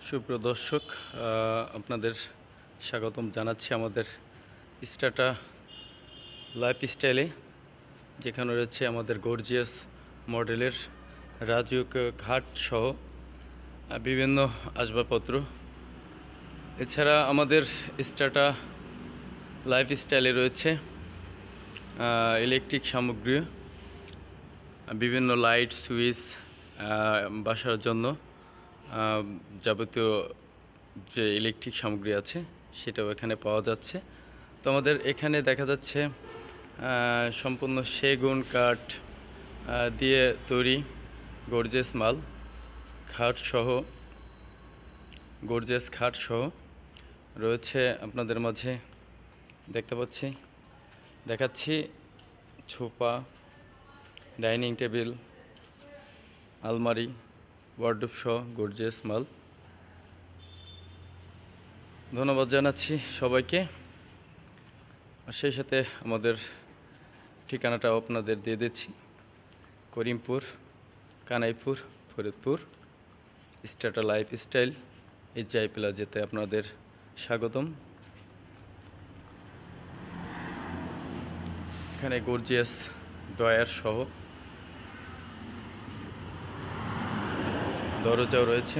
সুপ্রিয় দর্শক, আপনাদের স্বাগতম জানাচ্ছি আমাদের স্টাটা লাইফস্টাইলে, যেখানে রয়েছে আমাদের গর্জিয়াস মডেলের রাজকীয় ঘাট সহ বিভিন্ন আসবাবপত্র। এছাড়া আমাদের স্টাটা লাইফস্টাইলে রয়েছে ইলেকট্রিক সামগ্রী, বিভিন্ন লাইট সুইচ, বাসার জন্য যাবতীয় যে ইলেকট্রিক সামগ্রী আছে সেটাও এখানে পাওয়া যাচ্ছে। তো আমাদের এখানে দেখা যাচ্ছে সম্পূর্ণ সেগুন কাঠ দিয়ে তৈরি গর্জিয়াস মাল, গর্জিয়াস খাট সহ রয়েছে আপনাদের মাঝে। দেখাচ্ছি ছোপা, ডাইনিং টেবিল, আলমারি, ওয়ার্ডরোব সহ গর্জিয়াস মাল। ধন্যবাদ জানাচ্ছি সবাইকে। আর সেই সাথে আমাদের ঠিকানাটাও আপনাদের দিয়ে দিচ্ছি: করিমপুর, কানাইপুর, ফরিদপুর, স্টাটা লাইফস্টাইল HI প্লাজাতে আপনাদের স্বাগতম। এখানে গর্জিয়াস ড্রয়ার সহ দরজাও রয়েছে।